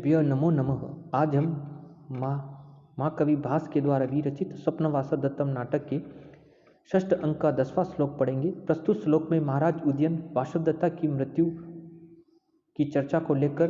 गुरुभ्यो नमो नमः। आज हम महाकवि भास के द्वारा विरचित स्वप्नवासवदत्तम नाटक के षष्ठ अंक का 10वां श्लोक पढ़ेंगे। प्रस्तुत श्लोक में महाराज उदयन वासवदत्ता की मृत्यु की चर्चा को लेकर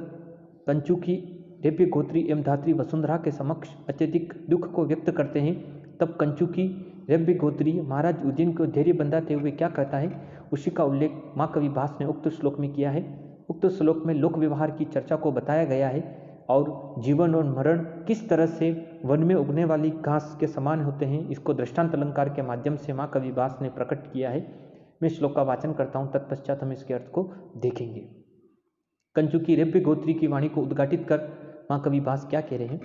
कंचू की रेव्य गोत्री एवं धात्री वसुंधरा के समक्ष अत्यधिक दुख को व्यक्त करते हैं। तब कंचू की रेव्य गोत्री महाराज उदयन को धैर्य बंधाते हुए क्या कहता है, उसी का उल्लेख महाकवि भास ने उक्त श्लोक में किया है। उक्त श्लोक में लोक व्यवहार की चर्चा को बताया गया है और जीवन और मरण किस तरह से वन में उगने वाली घास के समान होते हैं, इसको दृष्टांत अलंकार के माध्यम से महाकवि भास ने प्रकट किया है। मैं श्लोक का वाचन करता हूँ, तत्पश्चात हम इसके अर्थ को देखेंगे। कंचू की रेव्य गोत्री की वाणी को उद्घाटित कर महाकवि भास क्या कह रहे हैं।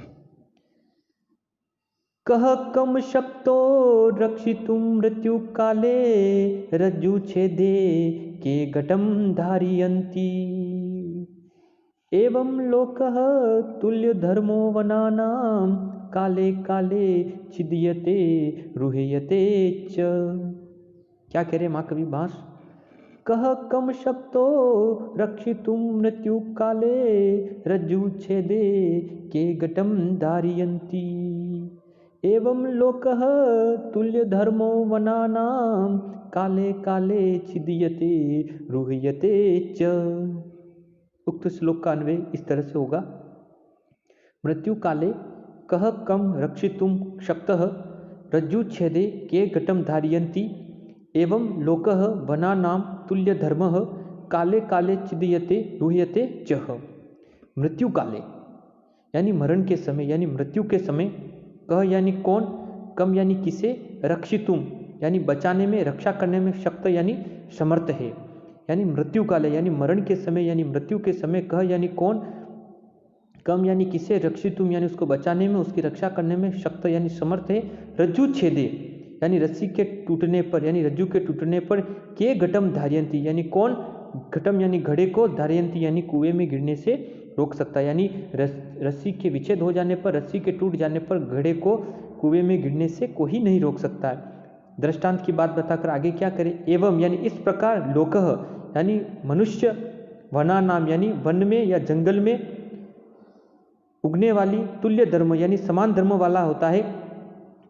कह कम शक्तो रक्षितुं मृत्यु काले रज्जु छेदे के घटम धारयन्ति एवं लोकः तुल्य धर्मो वनानां काले काले छिद्यते रुह्यते च। क्या कह रहे महाकवि भास। कह कम शक्तो रक्षितुं मृत्यु काले रज्जु छेदे के घटम धारयन्ति एवं लोकः तुल्य धर्मो वनानां काले काले छिद्यते रुह्यते च। उक्त श्लोक का अन्वय इस तरह से होगा। मृत्यु काले कह कम रक्षितुं शक्तः रज्जु छेदे के घटम धारयन्ति एवं लोकः वनानां तुल्य धर्मः काले काले छिद्यते रुह्यते च। मृत्यु काले यानी मरण के समय, यानी मृत्यु के समय, कह यानी कौन, कम यानी किसे, रक्षितुम यानी बचाने में, रक्षा करने में शक्त यानी समर्थ है। यानी मृत्यु काले यानी मरण के समय, यानी मृत्यु के समय, कह यानी कौन, कम यानी किसे, रक्षितुम यानी उसको बचाने में, उसकी रक्षा करने में शक्त यानी समर्थ है। रज्जु छेदे यानी रस्सी के टूटने पर, यानी रज्जु के टूटने पर, के घटम धारयन्ति यानी कौन, घटम यानी घड़े को, धारयन्ति यानी कुएं में गिरने से रोक सकता है। यानी रस्सी के विच्छेद हो जाने पर, रस्सी के टूट जाने पर घड़े को कुएं में गिरने से कोई नहीं रोक सकता है। दृष्टांत की बात बताकर आगे क्या करें। एवं यानी इस प्रकार लोकः यानी मनुष्य, वना नाम यानी वन में या जंगल में उगने वाली, तुल्य धर्म यानी समान धर्म वाला होता है।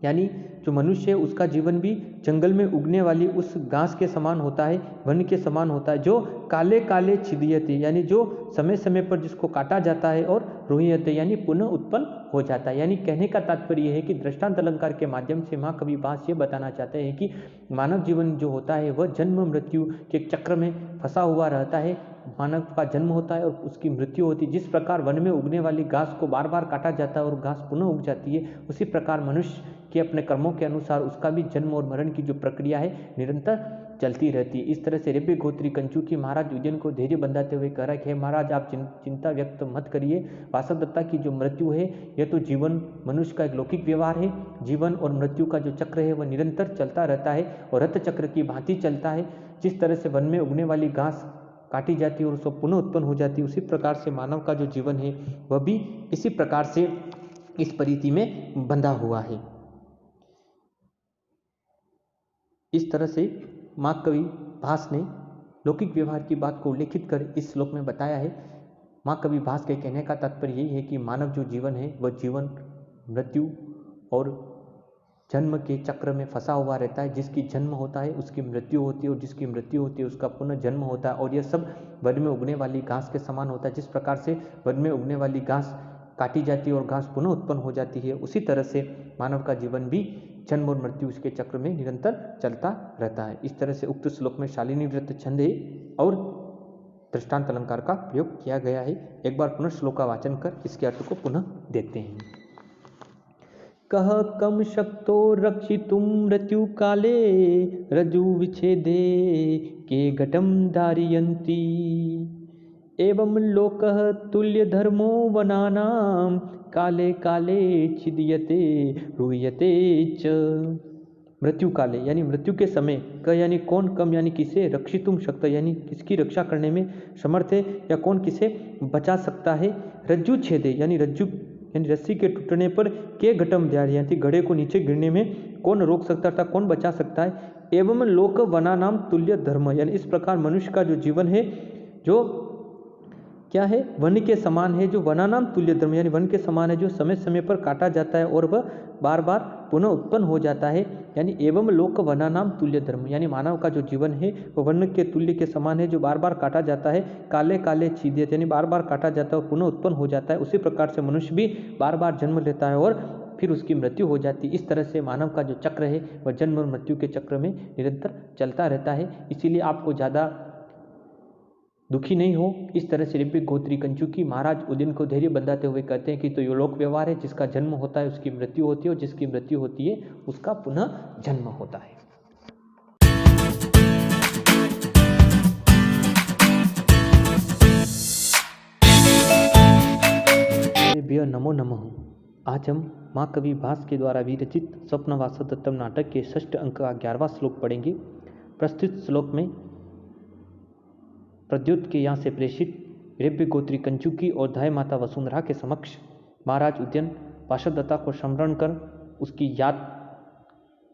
यानी जो मनुष्य है उसका जीवन भी जंगल में उगने वाली उस घास के समान होता है, वन के समान होता है, जो काले काले छिद्यते यानी जो समय समय पर जिसको काटा जाता है, और रुह्यते यानी पुनः उत्पन्न हो जाता है। यानी कहने का तात्पर्य यह है कि दृष्टांत अलंकार के माध्यम से महाकवि भास ये बताना चाहते हैं कि मानव जीवन जो होता है वह जन्म मृत्यु के चक्र में फंसा हुआ रहता है। मानव का जन्म होता है और उसकी मृत्यु होती है। जिस प्रकार वन में उगने वाली घास को बार बार काटा जाता है और घास पुनः उग जाती है, उसी प्रकार मनुष्य के अपने कर्मों के अनुसार उसका भी जन्म और मरण की जो प्रक्रिया है निरंतर चलती रहती है। इस तरह से रेव्य गोत्री कंचू की महाराज उदयन को धैर्य बंधाते हुए कह रहा है, महाराज आप चिंता व्यक्त मत करिए। वासवदत्ता की जो मृत्यु है यह तो जीवन, मनुष्य का एक लौकिक व्यवहार है। जीवन और मृत्यु का जो चक्र है वह निरंतर चलता रहता है और रथ चक्र की भांति चलता है। जिस तरह से वन में उगने वाली घास काटी जाती है और उसको पुनः उत्पन्न हो जाती है, उसी प्रकार से मानव का जो जीवन है वह भी इसी प्रकार से इस परिधि में बंधा हुआ है। इस तरह से महाकवि भास ने लौकिक व्यवहार की बात को उल्लेखित कर इस श्लोक में बताया है। महाकवि भास के कहने का तात्पर्य यही है कि मानव जो जीवन है वह जीवन मृत्यु और जन्म के चक्र में फंसा हुआ रहता है। जिसकी जन्म होता है उसकी मृत्यु होती है और जिसकी मृत्यु होती है उसका पुनः जन्म होता है। और यह सब वन में उगने वाली घास के समान होता है। जिस प्रकार से वन में उगने वाली घास काटी जाती है और घास पुनः उत्पन्न हो जाती है, उसी तरह से मानव का जीवन भी जन्म और मृत्यु इसके चक्र में निरंतर चलता रहता है। इस तरह से उक्त श्लोक में शालिनी वृत्त, छंद और दृष्टांत अलंकार का प्रयोग किया गया है। एक बार पुनः श्लोक का वाचन कर इसके अर्थ को पुनः देखते हैं। कह कम शक्तो रक्षितुं मृत्यु काले रज्जु विच्छेदे के घटम धारयन्ति एवं लोकः तुल्य धर्मो वनानां काले काले छिद्यते रुह्यते च। मृत्यु काले यानी मृत्यु के समय, क यानी कौन, कम यानी किसे, रक्षितुम शक्त यानी किसकी रक्षा करने में समर्थ है या कौन किसे बचा सकता है। रज्जु छेदे यानी रज्जु यानी रस्सी के टूटने पर, के घटम धारयन्ति घड़े को नीचे गिरने में कौन रोक सकता था, कौन बचा सकता है। एवं लोक वनानाम तुल्य धर्म यानी इस प्रकार मनुष्य का जो जीवन है जो क्या है? वन के समान है, जो वनानाम तुल्य धर्म, यानी वन के समान है, जो समय समय पर काटा जाता है और वह बार बार पुनः उत्पन्न हो जाता है। यानी एवं लोक वनानाम तुल्य धर्म, यानी मानव का जो जीवन है वह वन के तुल्य के समान है, जो बार बार काटा जाता है। काले काले छीद्यते, यानी बार बार काटा जाता है और पुनः उत्पन्न हो जाता है। उसी प्रकार से मनुष्य भी बार बार जन्म लेता है और फिर उसकी मृत्यु हो जाती है। इस तरह से मानव का जो चक्र है वह जन्म और मृत्यु के चक्र में निरंतर चलता रहता है। इसीलिए आपको ज़्यादा दुखी नहीं हो। इस तरह से ऋभृग गोत्री कंचुकी महाराज उदयन को धैर्य बंधाते हुए कहते हैं कि तो ये लोक व्यवहार है, जिसका जन्म होता है उसकी मृत्यु होती है, और जिसकी मृत्यु होती है उसका पुनः जन्म होता है। नमो नमः। आज हम माँ कवि भास के द्वारा विरचित स्वप्नवासोत्तम नाटक के 6ठ अंक का 11वां श्लोक पढ़ेंगे। प्रस्तुत श्लोक में प्रद्योत के यहाँ से प्रेषित ऋभृग गोत्री कंचुकी और धाय माता वसुंधरा के समक्ष महाराज उदयन पार्षदत्ता को स्मरण कर उसकी याद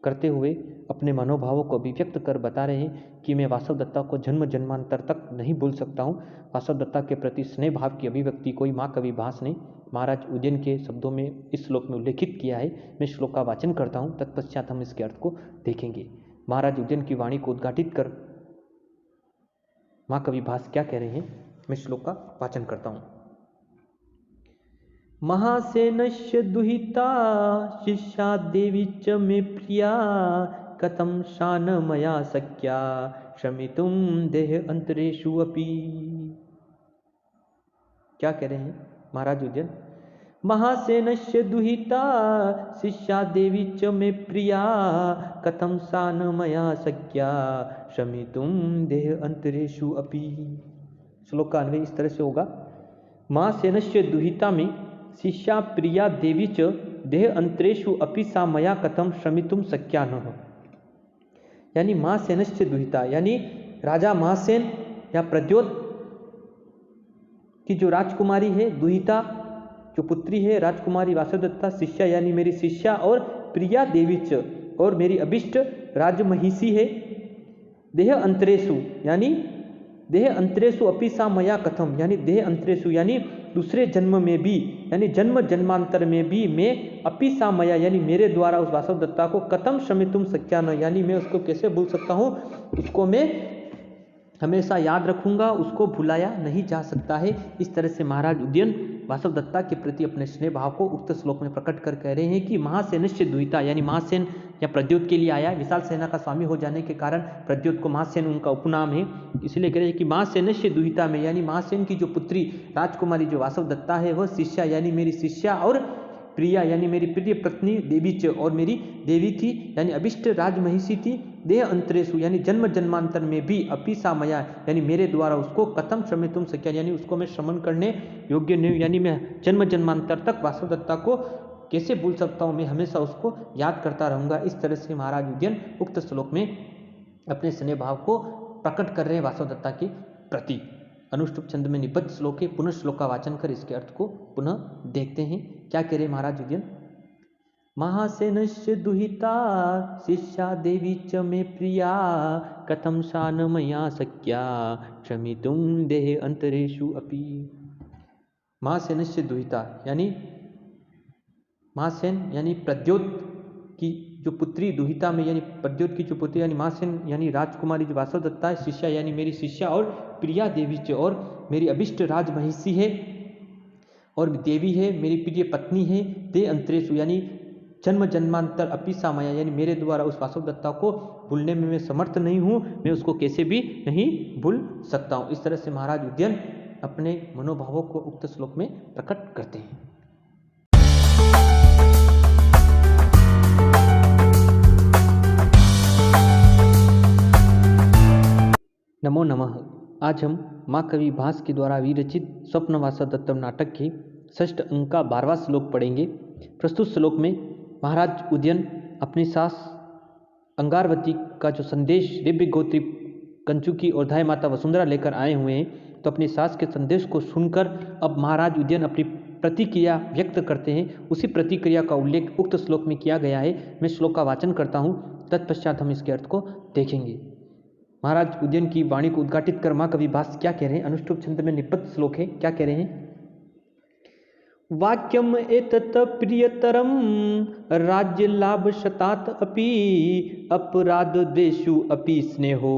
करते हुए अपने मनोभावों को अभिव्यक्त कर बता रहे हैं कि मैं वासवदत्ता को जन्म जन्मांतर तक नहीं भूल सकता हूँ। वासवदत्ता के प्रति स्नेह भाव की अभिव्यक्ति कोई माँ कवि भास ने महाराज उदयन के शब्दों में इस श्लोक में उल्लेखित किया है। मैं श्लोक का वाचन करता हूँ, तत्पश्चात हम इसके अर्थ को देखेंगे। महाराज उदयन की वाणी को उद्घाटित कर माँ कवि भास क्या कह रहे हैं, मैं श्लोक का वाचन करता हूँ। महासेनस्य दुहिता शिष्या देवी च मे प्रिया कथं शान मया शक्या शमितुं देह अंतरेषु अपि। क्या कह रहे हैं महाराज उदयन? महासेनस्य दुहिता शिष्या देवी च मे प्रिया कथं शान मया शक्या शमितुं देह अंतरेषु अपि। श्लोक का अन्वय इस तरह से होगा। महासेनस्य दुहिता में शिष्या प्रिया देवी च देह अंतरेषु अपि सा मया कथम शमितुं शक्या न। यानी महासेनस्य दुहिता, यानी राजा महासेन या प्रद्योत की जो राजकुमारी है, दुहिता जो पुत्री है राजकुमारी वासवदत्ता, शिष्या यानी मेरी शिष्या, और प्रिया देवी च और मेरी अभिष्ट राजमहिषी है। देह अंतरेषु यानी देह अंतरेषु अपि सा मया कथम, यानी देह अंतरेषु यानी दूसरे जन्म में भी, यानी जन्म जन्मांतर में भी मैं अपि सा मया यानी मेरे द्वारा उस वासवदत्ता को कथम शमितुं शक्या न, यानी मैं उसको कैसे भूल सकता हूँ, उसको मैं हमेशा याद रखूंगा, उसको भुलाया नहीं जा सकता है। इस तरह से महाराज उदयन वासवदत्ता के प्रति अपने स्नेह भाव को उक्त श्लोक में प्रकट कर कह रहे हैं कि महासेनस्य दुहिता, यानी महासेन या प्रद्योत के लिए आया। विशाल सेना का स्वामी हो जाने के कारण प्रद्योत को महासेन उनका उपनाम है, इसलिए कह रहे हैं कि महासेनस्य दुहिता में, यानी महासेन की जो पुत्री राजकुमारी जो वासवदत्ता है वह शिष्या यानी मेरी शिष्या, और प्रिया यानी मेरी प्रिय पत्नी देवी च और मेरी देवी थी, यानी अभिष्ट राजमहिषी थी। देह अंतरेषु यानी जन्म जन्मांतर में भी अपि सा मया यानी मेरे द्वारा उसको कथम शमितुं शक्या, यानी उसको मैं श्रमण करने योग्य नहीं, यानी मैं जन्म जन्मांतर तक वासवदत्ता को कैसे भूल सकता हूँ, मैं हमेशा उसको याद करता रहूँगा। इस तरह से महाराज उदयन उक्त श्लोक में अपने स्नेह भाव को प्रकट कर रहे हैं वासवदत्ता के प्रति। अनुष्टुप छंद में निबद्ध श्लोक है। पुनः श्लोक का वाचन कर इसके अर्थ को पुनः देखते हैं। क्या कह रहे महाराज उदयन? महासेनस्य दुहिता शिष्या देवी च मे प्रिया कथम शान मया शक्या शमितुं देह अंतरेषु अपि। महासेनस्य दुहिता यानी महासेन यानी प्रद्योत की जो पुत्री, दुहिता में यानी प्रद्योत की जो पुत्री यानी महासेन यानी राजकुमारी जो वासवदत्ता है, शिष्या यानी मेरी शिष्या, और प्रिया देवी च और मेरी अभिष्ट राजमहिषी है, और देवी है मेरी प्रिय पत्नी है। देह अंतरेषु यानी जन्म जन्मांतर अपि सा मया यानी मेरे द्वारा उस वासवदत्ता को भूलने में मैं समर्थ नहीं हूँ, मैं उसको कैसे भी नहीं भूल सकता हूँ। इस तरह से महाराज उदयन अपने मनोभावों को उक्त श्लोक में प्रकट करते हैं। नमो नमः। आज हम माँ कवि भास के द्वारा विरचित स्वप्नवासोत्तम नाटक के 6ठ अंक का 12वां श्लोक पढ़ेंगे। प्रस्तुत श्लोक में महाराज उदयन अपनी सास अंगारवती का जो संदेश ऋभृग गोत्री कंचुकी और धाय माता वसुंधरा लेकर आए हुए हैं, तो अपनी सास के संदेश को सुनकर अब महाराज उदयन अपनी प्रतिक्रिया व्यक्त करते हैं। उसी प्रतिक्रिया का उल्लेख उक्त श्लोक में किया गया है। मैं श्लोक का वाचन करता हूँ, तत्पश्चात हम इसके अर्थ को देखेंगे। महाराज उदयन की वाणी को उद्घाटित कर मां कवि भास क्या कह रहे हैं? अनुष्टुप छंद में निपत श्लोक है, क्या कह रहे हैं? वाक्यम एतत् प्रियतरम राज्य लाभ शतात अपि अपराध देशु अपि स्नेहो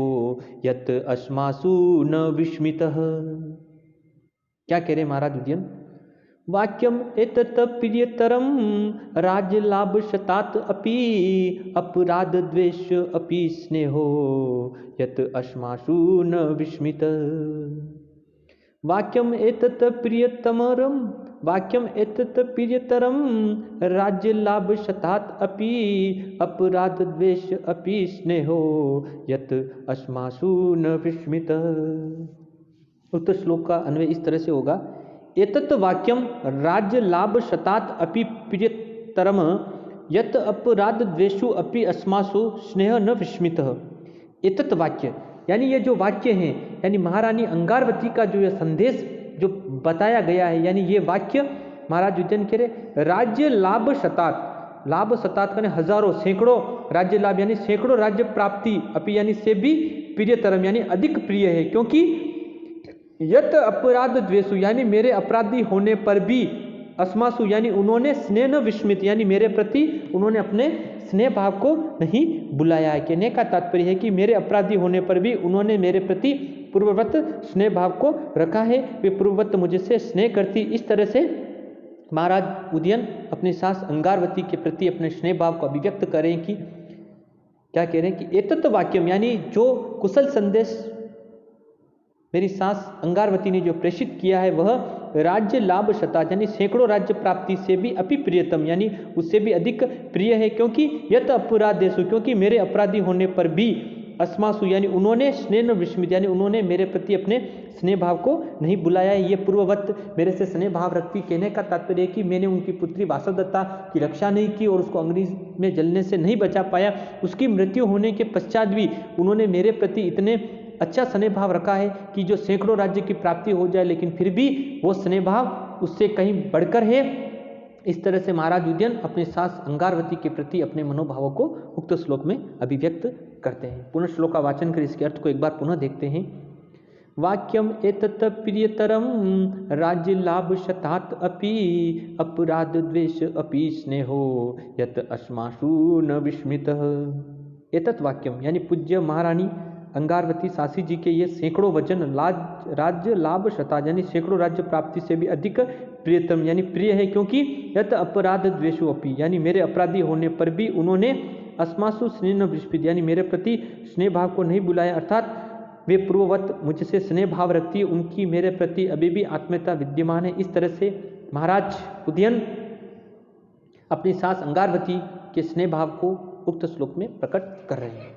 यत अस्मासु न विस्मितः। क्या कह रहे महाराज उदयन? वाक्यम एतत् प्रियतरम राज्य लाभ शतात अपि अपराध द्वेष अपि स्नेहो यत अस्मासु न विस्मितः। वाक्यम एतत् प्रियतमरम वाक्यम एतत् प्रियतरम राज्य लाभ शतात अपि अपराध द्वेष अपि स्नेहो यत अस्मासु न विस्मितः। उक्त श्लोक का अन्वय इस तरह से होगा, एतत् वाक्यम राज्य लाभ शतात अपि प्रियतरम यत अपराध द्वेषु अपि अस्मासु स्नेह न विस्मितः। एतत् वाक्य यानी ये जो वाक्य हैं, यानी महारानी अंगारवती का जो ये संदेश जो बताया गया है, यानी ये वाक्य महाराज उज्जैन कह रहे राज्य लाभ शतात, लाभ शतात का हजारों सैकड़ों राज्य लाभ यानी सैकड़ों राज्य प्राप्ति अपि यानी से भी प्रियतरम यानी अधिक प्रिय है, क्योंकि यत अपराध द्वेषु यानी मेरे अपराधी होने पर भी अस्मासु यानी उन्होंने स्नेह न विस्मित यानी मेरे प्रति उन्होंने अपने स्नेह भाव को नहीं बुलाया है। कहने का तात्पर्य है कि मेरे अपराधी होने पर भी उन्होंने मेरे प्रति पूर्ववत स्नेह भाव को रखा है, वे पूर्ववत मुझसे स्नेह करती। इस तरह से महाराज उदयन अपनी सास अंगारवती के प्रति अपने स्नेह भाव को अभिव्यक्त करें कि क्या कह रहे हैं कि एतत् वाक्यम यानी जो कुशल संदेश मेरी सास अंगारवती ने जो प्रेषित किया है वह राज्य लाभ शतात यानी सैकड़ों राज्य प्राप्ति से भी अति प्रियतम यानी उससे भी अधिक प्रिय है, क्योंकि यत अपराधेषु क्योंकि मेरे अपराधी होने पर भी अस्मासु यानी उन्होंने स्नेह विस्मित यानी उन्होंने मेरे प्रति अपने स्नेह भाव को नहीं बुलाया है, ये पूर्ववत मेरे से स्नेह भाव रखती। कहने का तात्पर्य है कि मैंने उनकी पुत्री वासवदत्ता की रक्षा नहीं की और उसको अग्नि में जलने से नहीं बचा पाया, उसकी मृत्यु होने के पश्चात भी उन्होंने मेरे प्रति इतने अच्छा स्नेह भाव रखा है कि जो सैकड़ों राज्य की प्राप्ति हो जाए लेकिन फिर भी वो स्नेह भाव उससे कहीं बढ़कर है। इस तरह से महाराज उदयन अपने सास अंगारवती के प्रति अपने मनोभावों को उक्त श्लोक में अभिव्यक्त करते हैं। पुनः श्लोक का वाचन कर इसके अर्थ को एक बार पुनः देखते हैं। वाक्यम एतत् प्रियतरम राज्य लाभ शतात अपि अपराध द्वेष अपि स्नेहो यत अस्मासु न विस्मितः। एतत् वाक्यम यानी पूज्य महारानी अंगारवती सासी जी के ये सैकड़ों वचन राज्य लाभ शतात यानी सैकड़ों राज्य प्राप्ति से भी अधिक प्रियतम यानी प्रिय है, क्योंकि यत अपराध द्वेषु अपि यानी मेरे अपराधी होने पर भी उन्होंने अस्मासु स्नेह विस्मित यानी मेरे प्रति स्नेह भाव को नहीं बुलाया, अर्थात वे पूर्ववत मुझसे स्नेह भाव रखती है, उनकी मेरे प्रति अभी भी आत्मीयता विद्यमान है। इस तरह से महाराज उदयन अपनी सास अंगारवती के स्नेह भाव को उक्त श्लोक में प्रकट कर रहे हैं।